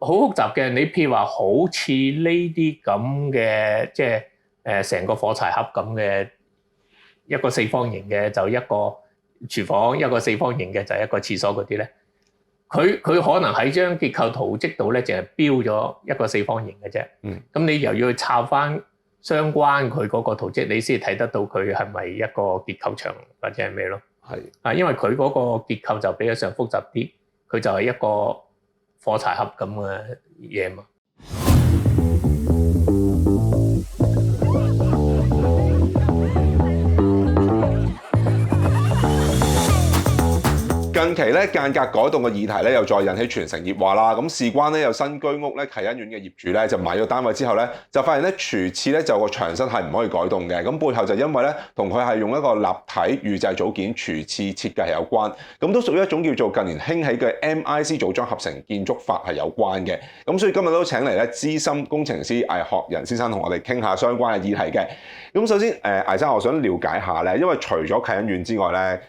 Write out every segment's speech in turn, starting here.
好複雜嘅。你譬如話好似呢啲咁嘅，即係成個火柴盒咁嘅一個四方形嘅，就一個廚房；一個四方形嘅就一個廁所嗰啲咧。佢可能喺張結構圖則度咧，淨係標咗一個四方形嘅啫。咁你又要去抄翻相關佢嗰個圖則，你先睇得到佢係咪一個結構牆或者係咩咯？因為佢嗰個結構就比較上複雜啲，佢就係一個火柴盒咁嘅嘢嘛。近期咧間隔改動嘅議題咧又再引起全城熱話啦。咁事關咧有新居屋咧啟欣苑嘅業主咧就買咗單位之後咧就發現咧廚廁咧就個牆身係唔可以改動嘅。咁背後就因為咧同佢係用一個立體預製組件廚廁設計係有關。咁都屬於一種叫做近年興起嘅 MIC 組裝合成建築法係有關嘅。咁所以今日都請嚟咧資深工程師魏學仁先生同我哋傾下相關嘅議題嘅。咁首先魏生，我想了解下咧，因為除咗啟欣苑之外咧。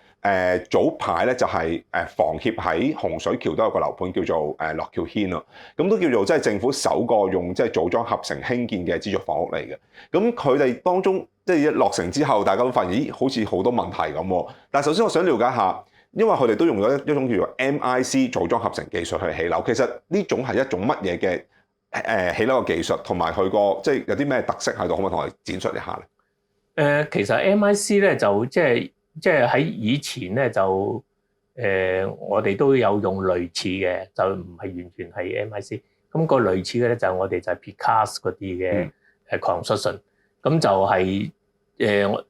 早排咧就係房協喺洪水橋都有個樓盤叫做樂橋軒咯，咁都叫做即係政府首個用即係組裝合成興建嘅資助房屋嚟嘅。咁佢哋當中即係一落成之後，大家都發現咦好似好多問題咁。但係首先我想了解下，因為佢哋都用咗一種叫做 MIC 組裝合成技術去起樓，其實呢種係一種乜嘢嘅起樓嘅技術，同埋佢個即係有啲咩特色喺度，可唔可以同我哋展述一下咧？其實 MIC 咧就即係喺以前咧就我哋都有用類似嘅，就唔係完全係 MIC。咁個類似嘅咧就我哋就係 Precast 嗰啲嘅construction。咁就係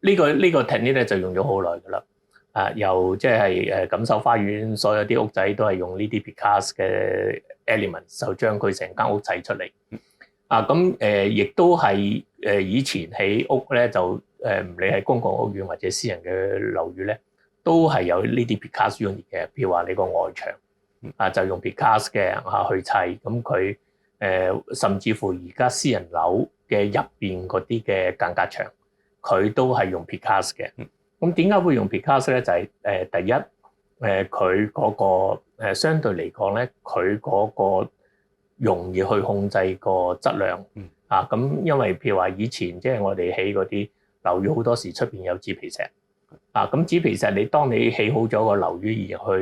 呢個 technique 咧就用咗好耐㗎啦。由即係錦繡花園所有啲屋仔都係用呢啲 Precast 嘅 elements，就將佢成間屋砌出嚟。咁亦都係以前起屋咧就唔理係公共屋苑或者私人嘅樓宇咧，都係有呢啲 Precast unit 嘅。譬如話你個外牆就用 Precast 嘅去砌，咁佢甚至乎而家私人樓嘅入邊嗰啲嘅間隔牆，佢都係用 Precast 嘅。咁點解會用 Precast 咧？就係第一佢嗰個相對嚟講咧，佢嗰個容易去控制個質量。咁因為譬如話以前即係我哋起嗰啲樓宇好多時出邊有紙皮石，咁紙皮石你當你起好咗個樓宇而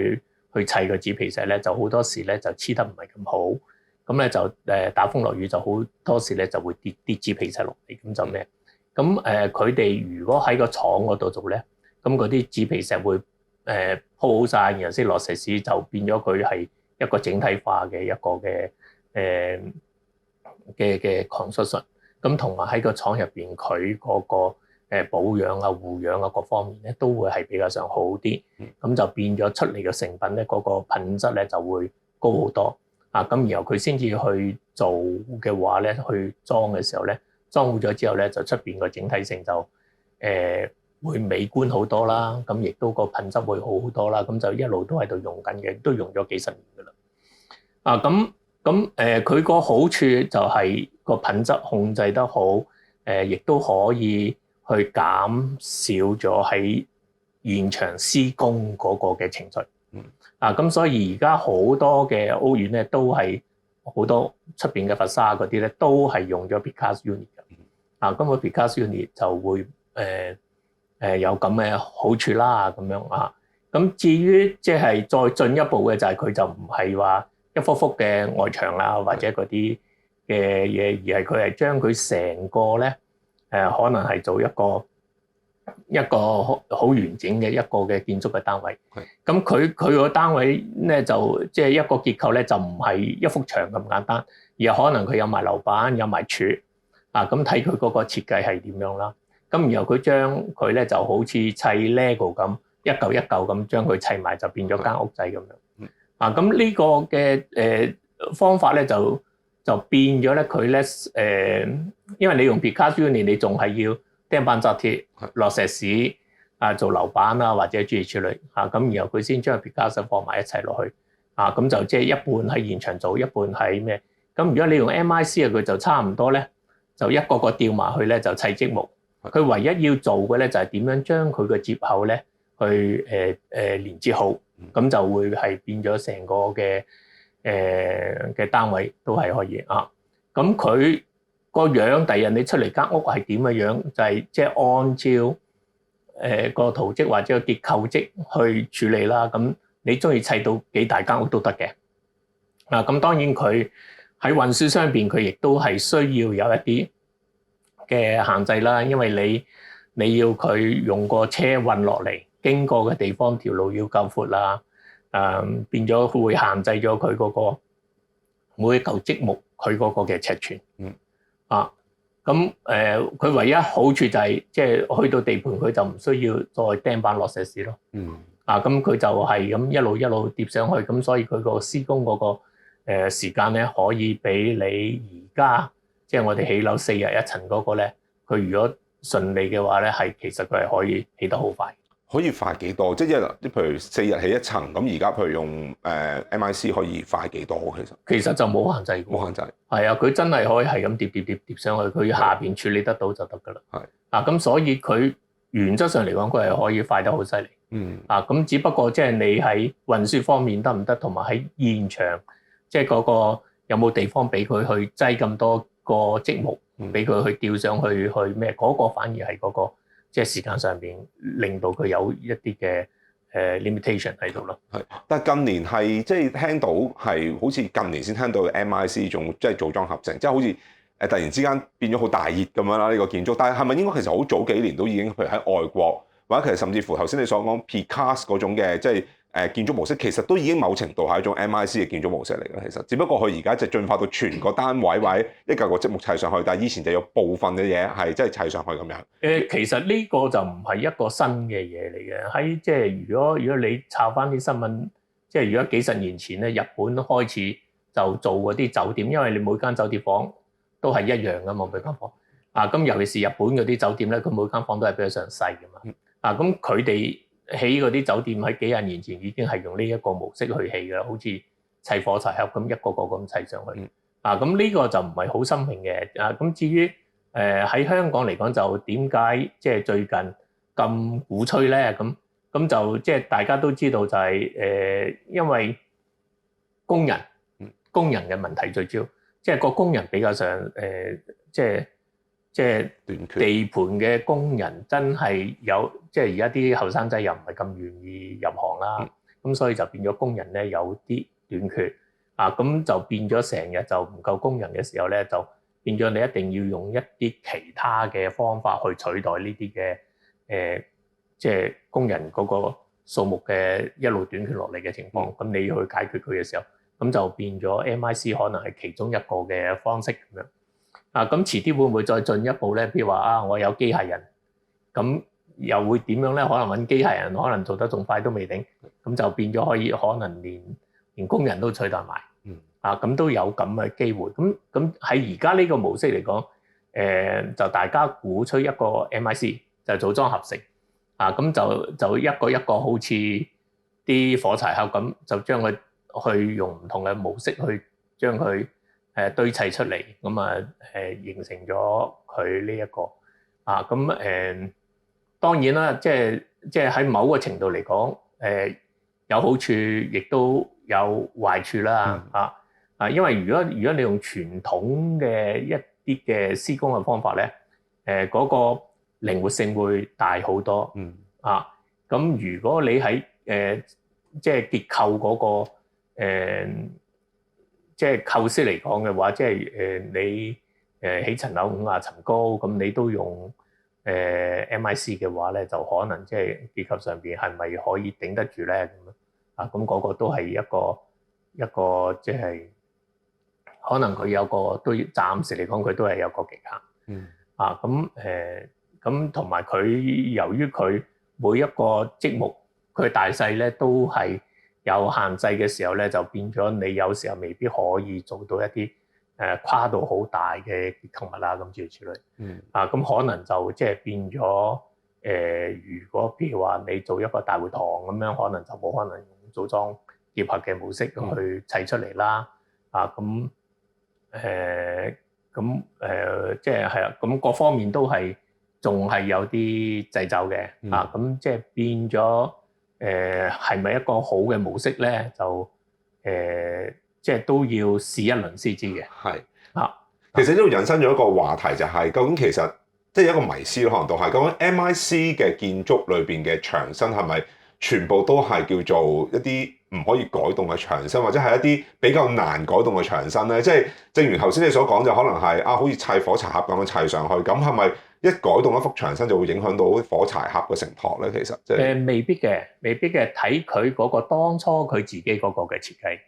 去砌個紙皮石咧，就好多時咧就黐得唔係咁好，咁咧就打風落雨就好多時咧就會跌啲紙皮石落嚟，咁就咩？咁佢哋如果喺個廠嗰度做咧，咁嗰啲紙皮石會鋪好晒，然後先落石屎，就變咗佢係一個整體化嘅一個嘅 construction。咁同埋喺個廠入邊，佢嗰個保養護養各方面咧，都會係比較上好啲。咁就變咗出嚟嘅成品咧，嗰個品質咧就會高好多。咁然後佢先至去做嘅話咧，去裝嘅時候咧，裝好咗之後咧，就出邊個整體性就會美觀好多啦。咁亦都個品質會好好多啦。咁就一路都喺度用緊嘅，都用咗幾十年噶啦。佢個好處就係個品質控制得好，亦都可以去減少咗喺現場施工嗰個嘅程序。咁所以而家好多嘅屋苑咧，都係好多出邊嘅佛沙嗰啲咧，都係用咗 Precast unit 嘅。咁個 Precast unit 就會有咁嘅好處啦，咁樣。咁至於即係再進一步嘅就係佢就唔係話一幅幅嘅外牆啦，或者嗰啲嘅嘢，而係佢係將佢成個咧可能係做一個好完整嘅一個嘅建築嘅單位。咁佢個單位咧就即係一個結構咧，就唔係一幅牆咁簡單，而可能佢有埋樓板，有埋柱。咁睇佢嗰個設計係點樣啦。咁然後佢將佢咧就好似砌 Lego 咁，一嚿一嚿咁將佢砌埋，就變咗間屋仔咁樣。咁呢個嘅方法咧就變咗咧佢咧因為你用 Precast unit，你仲係要釘板紮鐵落石屎做樓板或者諸如此類。咁然後佢先將 Precast放埋一齊落去。咁就即係一半喺現場做，一半喺咩？咁如果你用 MIC 佢就差唔多咧，就一個個吊埋去咧就砌積木。佢唯一要做嘅咧就係點樣將佢個接口咧去連接好。咁就會係變咗成個嘅嘅單位都係可以啊。咁佢個樣第日你出嚟間屋係點嘅樣，就係即係按照個圖則或者個結構則去處理啦。咁你中意砌到幾大間屋都得嘅。啊，咁當然佢喺運輸上邊，佢亦都係需要有一啲嘅限制啦，因為你要佢用個車運落嚟，經過嘅地方條路要夠闊啦，變咗會限制咗佢嗰個每一嚿積木佢嗰個嘅尺寸。咁佢唯一好處就係即係去到地盤佢就唔需要再釘板落石屎咯。咁佢就係咁一路一路疊上去，咁所以佢個施工嗰個時間咧可以比你而家即係我哋起樓4日1層嗰個咧，佢如果順利嘅話咧，其實佢係可以起得好快。可以快幾多？即係譬如4日起1層，咁而家譬如用MIC 可以快幾多？其實就冇限制嘅。冇限制。係啊，佢真係可以係咁疊上去，佢下邊處理得到就得㗎啦。係。咁所以佢原則上嚟講，佢係可以快得好犀利。咁只不過即係你喺運輸方面得唔得，同埋喺現場即係嗰個有冇地方俾佢去擠咁多個積木，俾佢去吊上去咩？嗰個反而係嗰個即係時間上邊令到佢有一啲嘅limitation 喺度咯。係，但係近年係即係聽到係好似近年先聽到 MIC 仲即係組裝合成，即係好似突然之間變咗好大熱咁樣啦呢個建築。但係係咪應該其實好早幾年都已經譬如喺外國？或者其實甚至乎頭先你所講 precast 嗰種嘅即係建築模式，其實都已經某程度係一種 MIC 嘅建築模式嚟嘅。其實只不過佢而家就進化到全個單位或者一嚿個積木砌上去，但係以前就有部分嘅嘢係即係砌上去咁樣。其實呢個就唔係一個新嘅嘢嚟嘅。喺即係如果你抄翻啲新聞，即係如果幾十年前咧，日本開始就做嗰啲酒店，因為你每間酒店房都係一樣噶嘛，每間房。咁尤其是日本嗰啲酒店咧，佢每間房都係比較上細噶嘛。咁佢哋起嗰啲酒店喺幾廿年前已經係用呢一個模式去起㗎，好似砌火柴盒咁一個個咁砌上去。咁呢個就唔係好新穎嘅。咁至於喺香港嚟講，就點解即係最近咁鼓吹咧？咁就即係大家都知道就係因為工人嘅問題最主要，即係個工人比較上即係地盤嘅工人真係有，即係而家啲後生仔又唔係咁願意入行啦，咁所以就變咗工人咧有啲短缺，咁就變咗成日就唔夠工人嘅時候咧，就變咗你一定要用一啲其他嘅方法去取代呢啲嘅即係工人嗰個數目嘅一路短缺落嚟嘅情況，咁你要去解決佢嘅時候，咁就變咗 MIC 可能係其中一個嘅方式咁樣。咁遲啲會唔會再進一步咧？譬如話我有機械人，咁又會點樣咧？可能揾機械人可能做得仲快都未定，咁就變咗可能連工人都取代埋。咁都有咁嘅機會。咁喺而家呢個模式嚟講，就大家鼓吹一個 MIC 就組裝合成，咁就一個一個好似啲火柴盒咁，就將佢去用唔同嘅模式去將佢堆砌出嚟，咁形成咗佢呢一個當然啦，即係喺某個程度嚟講，有好處，亦都有壞處啦。因為如果你用傳統嘅一啲嘅施工嘅方法咧，嗰個靈活性會大好多。咁如果你喺即係結構嗰個即係構思嚟講嘅話，即係你起層樓50層高，咁你都用MIC 嘅話咧，就可能即係結構上邊係咪可以頂得住咧？咁嗰個都係一個即係可能佢有個都暫時嚟講佢都係有個極限。咁同埋佢由於佢每一個積木佢大細咧都係有限制嘅時候咧，就變咗你有時候未必可以做到一啲跨度好大嘅結構物啦，咁諸如此類。咁可能就即係變咗如果譬如話你做一個大會堂咁樣，可能就冇可能用組裝結合嘅模式去砌出嚟啦。即係係啊，咁各方面都係仲係有啲掣肘嘅。咁即係變咗係咪一個好嘅模式咧？就即係都要試一輪先知嘅。係啊，其實呢度引申咗一個話題就係、究竟其實即係一個迷思咯，可能都係究竟 MIC 嘅建築裏邊嘅牆身係咪全部都係叫做一啲唔可以改動嘅牆身，或者係一啲比較難改動嘅牆身咧？即係正如頭先你所講，就可能係好似砌火柴盒咁樣砌上去，咁係咪一改動一幅牆身就會影響到火柴盒嘅承托咧？其實即係未必嘅，睇佢嗰個當初佢自己嗰個嘅設計，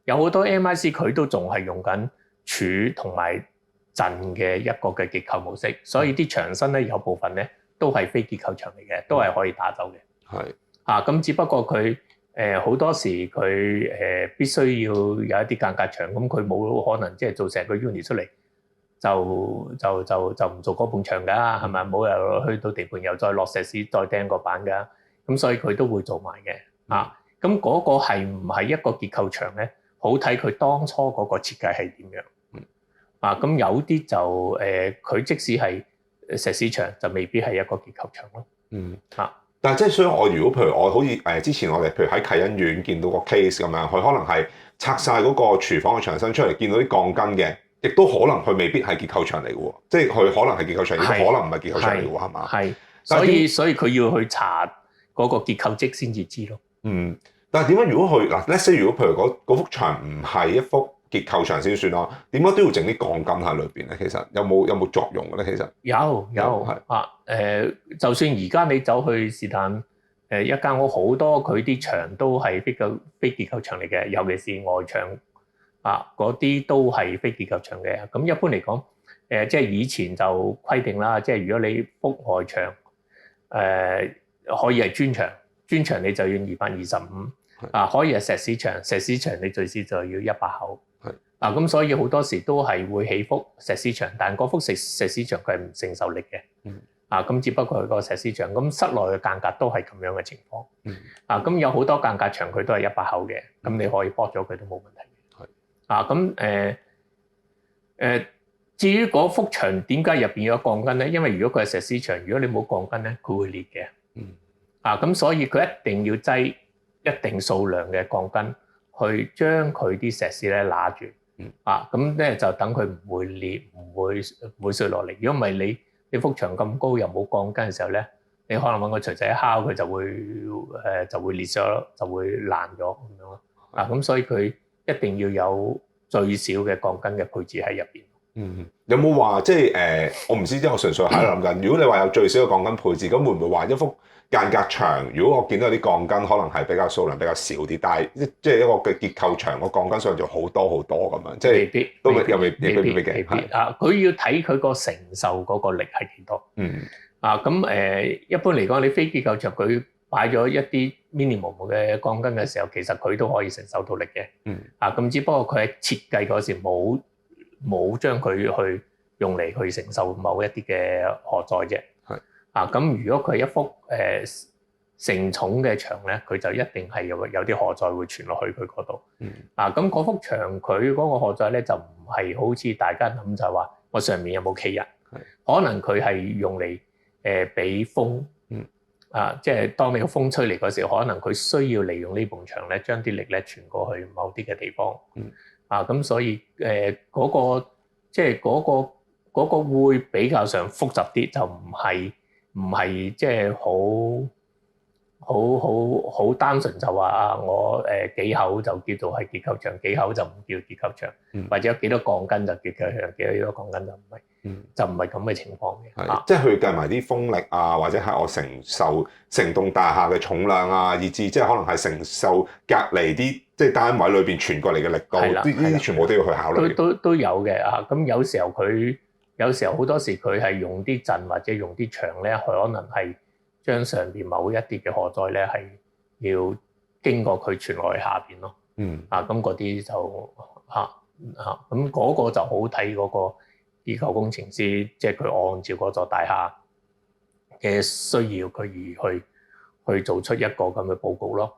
有好多 MIC 佢都仲係用緊柱同埋陣嘅一個嘅結構模式，所以啲牆身咧有部分咧都係非結構牆嚟嘅，都係可以打走嘅。係咁只不過佢好多時佢必須要有一啲間隔牆，咁佢冇可能即係做成個 unit 出嚟就唔做嗰埲牆㗎，係咪？冇又去到地盤又再落石屎再釘個板㗎，咁所以佢都會做埋嘅。咁嗰個係唔係一個結構牆咧？好睇佢當初嗰個設計係點樣。咁有啲就佢即使係石屎牆，就未必係一個結構牆咯。但係即係所以我如果譬如我好似之前我哋譬如喺啟欣苑見到個 case 咁樣，佢可能係拆晒嗰個廚房嘅牆身出嚟，見到啲鋼筋嘅，亦都可能佢未必係結構牆嚟嘅喎，即係佢可能係結構牆，亦都可能唔係結構牆嚟嘅喎，係嘛？係，所以佢要去查嗰個結構則先至知咯。但係點解如果佢let's say 如果譬如嗰幅牆唔係一幅結構牆先算咯，點解都要整啲鋼筋喺裏邊咧？其實有冇作用嘅咧？其實有就算而家你走去是但一間屋，好多佢啲牆都係非結構牆嚟嘅，尤其是外牆嗰啲都係非結構牆嘅。咁一般嚟講，即係以前就規定啦，即係如果你覆外牆可以係磚牆你就要225。可以係石屎牆你最少就要100口。咁所以好多時都係會起幅石屎牆，但嗰幅石屎牆佢係唔承受力嘅。咁只不過係個石屎牆，咁室內嘅間隔都係咁樣嘅情況。咁有好多間隔牆佢都係100口嘅，咁你可以剝咗佢都冇問題。至於嗰幅牆點解入邊有鋼筋咧？因為如果佢係石屎牆，如果你冇鋼筋咧，佢會裂嘅。咁所以佢一定要擠一定數量嘅鋼筋去將佢啲石屎咧揦住。咁咧就等佢唔會裂，唔會碎落嚟。如果唔係你幅牆咁高又冇鋼筋嘅時候咧，你可能揾個錘仔一敲佢就會裂咗，就會爛咗咁樣咯。咁所以佢一定要有最少嘅鋼筋嘅配置喺入邊。有冇話即係我唔知，即係我純粹喺度諗緊。如果你話有最少嘅鋼筋配置，咁會唔會話一幅間隔牆？如果我見到有啲鋼筋可能係比較數量比較少啲，但係即係一個嘅結構牆個鋼筋數量就好多好多咁樣，即係未必都未必嘅。佢要睇佢個承受嗰個力係幾多。一般嚟講，你非結構牆佢擺咗一啲 minimum 嘅鋼筋嘅時候，其實佢都可以承受到力嘅。咁只不過佢喺設計嗰時冇將佢去用嚟去承受某一啲嘅荷載啫。咁如果佢係一幅承重嘅牆咧，佢就一定係有啲荷載會傳落去佢嗰度。咁嗰幅牆佢嗰個荷載咧就唔係好似大家諗就係話我上面有冇企人，可能佢係用嚟俾風。即係當你個風吹嚟嗰時候，可能佢需要利用呢埲牆咧，將啲力咧傳過去某啲嘅地方。咁所以嗰個即係嗰個會比較上複雜啲，就唔係即係好單純就話我幾口就叫做係結構牆，幾口就唔叫結構牆，或者有幾多鋼筋就結構牆，幾多鋼筋就唔係咁嘅情況嘅。即係佢計埋啲風力啊，或者係我承受成棟大廈嘅重量啊，以至即係可能係承受隔離啲即係單位裏邊傳過嚟嘅力度，呢啲全部都要去考慮。都有嘅。咁有時候好多時佢係用啲陣或者用啲牆咧，可能係將上邊某一啲嘅荷載咧係要經過佢傳落去下邊咯。咁嗰啲就咁嗰個就好睇嗰個結構工程師，即係佢按照嗰座大廈嘅需要，佢而去做出一個咁嘅報告咯。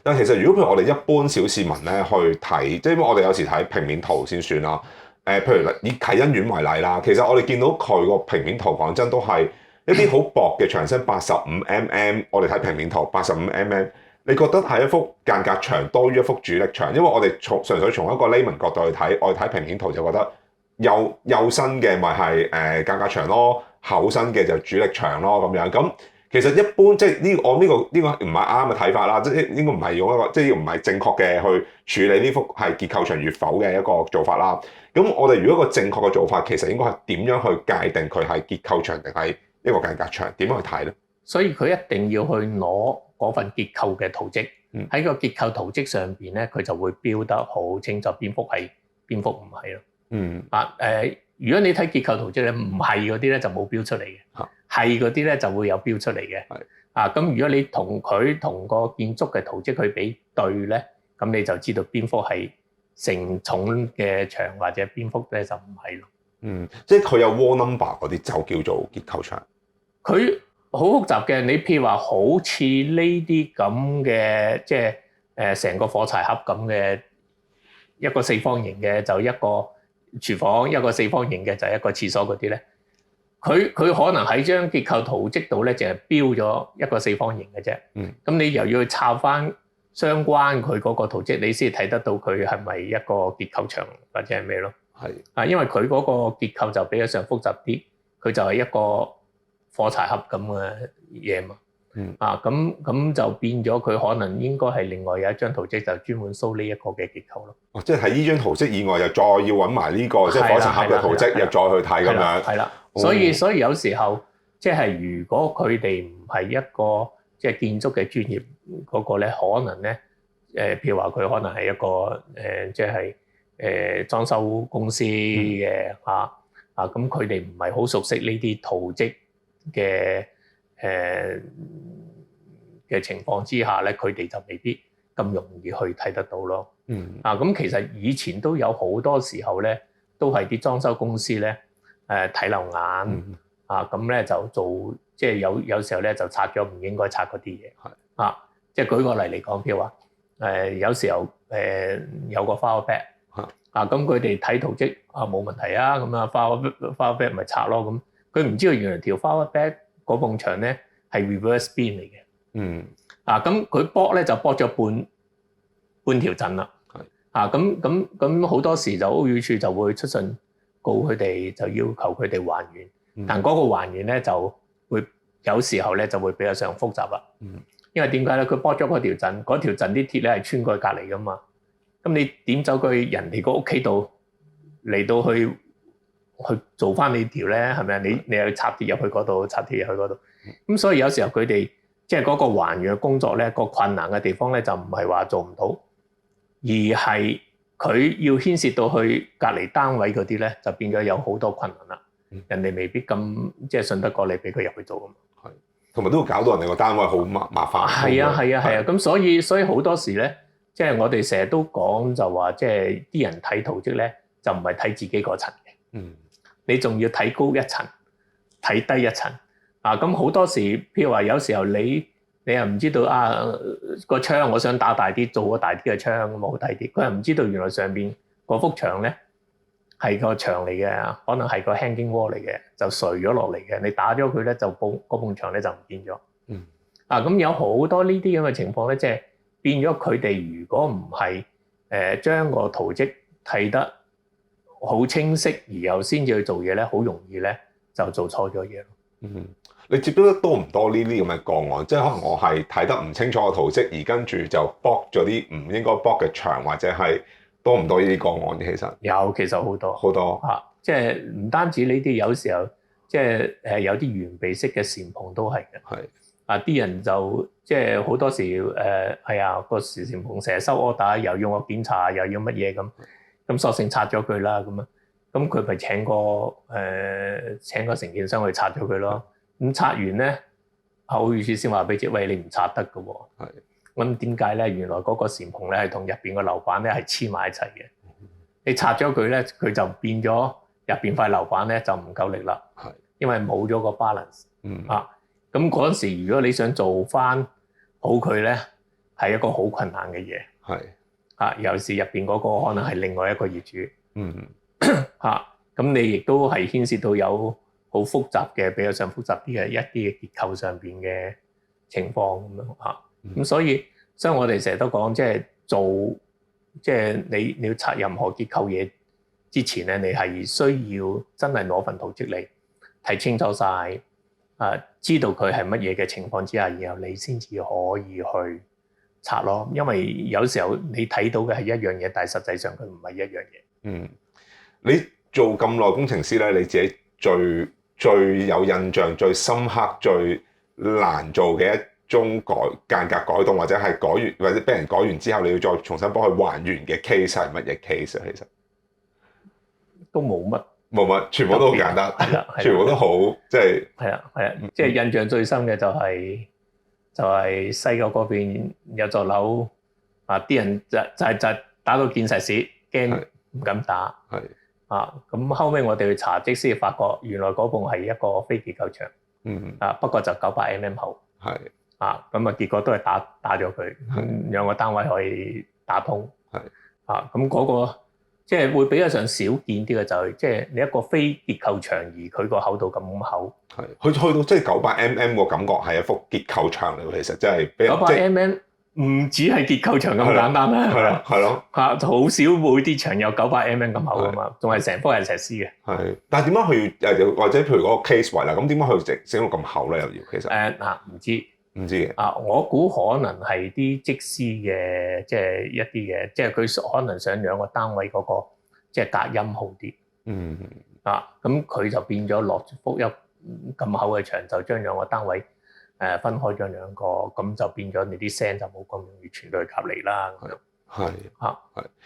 但其實如果譬如我哋一般小市民咧去睇，即係因為我哋有時睇平面圖先算啦。譬如以啟欣苑為例啦，其實我哋見到佢個平面圖講真都係一啲好薄嘅牆身85mm，我哋睇平面圖85mm，你覺得係一幅間隔牆多於一幅主力牆？因為我哋純粹從一個 layman 角度去睇，我哋睇平面圖就覺得幼身嘅咪係間隔牆咯，厚身嘅就主力牆咯咁樣。咁其實一般即係呢，我呢個唔係啱嘅睇法啦，即係應該唔係用一個即係唔係正確嘅去處理呢幅係結構牆與否嘅一個做法啦。咁我哋如果一個正確嘅做法，其實應該係點樣去界定佢係結構牆定係一個間隔牆？點樣去睇咧？所以佢一定要去攞嗰份結構嘅圖則，喺個結構圖則上邊咧，佢就會標得好清楚邊幅係邊幅唔係咯。如果你睇結構圖則咧，唔係嗰啲咧就冇標出嚟嘅，係嗰啲咧就會有標出嚟嘅。咁如果你同佢同個建築嘅圖則去比對咧，咁你就知道邊幅係承重嘅牆或者邊幅咧就唔係咯。即係佢有 wall number 嗰啲就叫做結構牆。佢好複雜嘅，你譬如話好似呢啲咁嘅，即係成個火柴盒咁嘅一個四方形嘅，就一個廚房；一個四方形嘅就一個廁所嗰啲咧。佢可能喺張結構圖則度咧，淨係標咗一個四方形嘅啫。咁你又要去抄翻相關佢嗰個圖則，你先睇得到佢係咪一個結構牆或者係咩咯？因為佢嗰個結構就比較上複雜啲，佢就係一個火柴盒咁嘅嘢嘛。咁就變咗佢可能應該係另外有一張圖則就專門 show 呢一個嘅結構咯。即係喺呢張圖則以外，又再要揾埋呢個即係火柴盒嘅圖則，又再去睇咁樣。係啦，所以有時候即係如果佢哋唔係一個即係建築嘅專業嗰個咧，可能咧譬如話佢可能係一個即係裝修公司嘅咁佢哋唔係好熟悉呢啲圖則嘅情況之下咧，佢哋就未必咁容易去睇得到咯。咁其實以前都有好多時候咧，都係啲裝修公司咧睇漏眼咁咧就做即係有時候咧就拆咗唔應該拆嗰啲嘢。即係舉個例嚟講，譬如話有時候有個 flower bed 咁佢哋睇圖則冇問題啊，咁啊 flower bed 咪拆咯咁。佢唔知道原來條 flower bed 嗰埲牆咧係 reverse bin 嚟嘅。咁佢剝咧就剝咗半條震啦。咁好多時就屋宇署就會出信告佢哋，就要求佢哋還原。但嗰個還原咧就會有時候咧就會比較上複雜啦。因為點解咧？佢剝咗嗰條震啲鐵咧係穿過去隔離噶嘛。咁你點走去人哋個屋企度嚟到去做翻你條咧？係咪啊？你又插鐵入去嗰度，插鐵入去嗰度。咁所以有時候佢哋即係嗰個還原嘅工作咧，個困難嘅地方咧就唔係話做唔到，而係佢要牽涉到去隔離單位嗰啲咧，就變咗有好多困難啦。人哋未必咁即係信得過你俾佢入去做啊嘛。同埋都會搞到人哋個單位好麻煩。係啊。咁所以好多時咧，即係我哋成日都講就話，即係啲人睇圖則咧，就唔係睇自己嗰層嘅。你仲要睇高一層，睇低一層。咁好多時，譬如話有時候你又唔知道個窗，我想打大啲，做個大啲嘅窗咁好睇啲。佢又唔知道原來上邊嗰幅牆咧係個牆嚟嘅，可能係個 hanging wall 嚟嘅，就垂咗落嚟嘅。你打咗佢咧，就嗰埲牆咧就唔見咗。咁有好多呢啲咁嘅情況咧，即係變咗佢哋如果唔係將個圖則睇得好清晰，而又先至去做嘢咧，好容易咧就做錯咗嘢咯。你接觸得多唔多呢啲咁嘅個案？即係可能我係睇得唔清楚個圖則，而跟住就剝咗啲唔應該剝嘅牆，或者係多唔多呢啲個案？其實好多即係唔單止呢啲，有時候即係有啲圓鼻式嘅簷篷都係嘅。啲人就即係好多時個簷篷成日收 order，又要我檢查，又要乜嘢咁索性拆咗佢啦咁啊。咁佢咪請個承建商去拆咗佢咯。咁拆完咧，屋宇署先話俾你知，喂，你唔拆得㗎喎。咁點解咧？原來嗰個簷篷咧係同入邊個樓板咧係黐埋一齊嘅。你拆咗佢咧，佢就變咗入邊塊樓板咧就唔夠力啦。因為冇咗個 balance。咁嗰陣時，如果你想做翻好佢咧，係一個好困難嘅嘢。尤其是入邊嗰個可能係另外一個業主。咁你亦都係牽涉到有好複雜嘅比較上複雜啲嘅一啲嘅結構上邊嘅情況咁樣。咁所以所以我哋成日都講，即係做，即係你要拆任何結構嘢之前咧，你係需要真係攞份圖則嚟睇清楚晒，知道佢係乜嘢嘅情況之下，然後你先至可以去拆咯。因為有時候你睇到嘅係一樣嘢，但係實際上佢唔係一樣嘢。嗯，你做咁耐工程師咧，你自己最有印象、最深刻、最難做嘅一宗間隔改動，或者係改完或者俾人改完之後，你要再重新幫佢還原嘅 case 係乜嘢 case 啊？其實都冇乜，全部都好簡單，全部都好即係係啊，即係印象最深嘅就係西九嗰邊有座樓啲人就打到見晒屎，驚唔敢打。咁後尾我哋去查證先發覺，原來嗰棟係一個非結構牆。不過就900mm 厚。咁結果都係打咗佢，兩個單位可以打通。咁嗰個即係會比較上少見啲嘅就係，即係你一個非結構牆而佢個厚度咁厚。去到即係900mm個感覺係一幅結構牆嚟，其實真係900mm 唔止係結構牆咁簡單啦。係咯。好少每啲牆有900mm咁厚㗎嘛，仲係成幅係石屎嘅。但係點樣去或者譬如嗰個 case 為啦，咁點樣去整到咁厚咧？又要其實唔知嘅。我估可能係啲則師嘅，即係一啲嘅，即係佢可能想兩個單位嗰個即係隔音好啲。咁佢就變咗落幅一咁厚嘅牆，就將兩個單位分開咗兩個，咁就變咗你啲聲就冇咁容易傳到去隔離啦。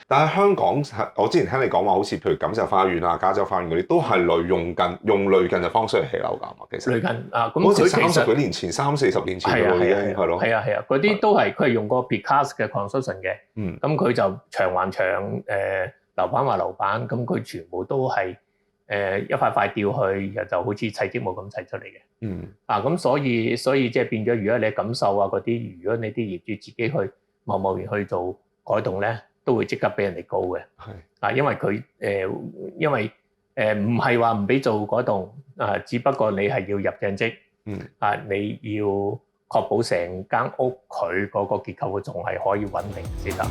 但係香港，我之前聽你講話，好似譬如錦繡花園啊、加州花園嗰啲，都係用類近嘅方式去起樓㗎嘛。其實類近咁佢30幾年前、30-40年前咯，已經係咯。嗰啲都係佢係用個 precast 嘅 construction 嘅。咁佢就牆還牆，樓板還樓板，咁佢全部都係一塊塊吊去，就好似砌積木咁砌出嚟嘅。咁所以即係變咗，如果你錦繡啊嗰啲，如果你啲業主自己去貿然去做改動咧，都會即刻俾人哋告嘅。因為佢唔係話唔俾做改動，只不過你係要入正職。你要確保成間屋佢嗰個結構仲係可以穩定先得。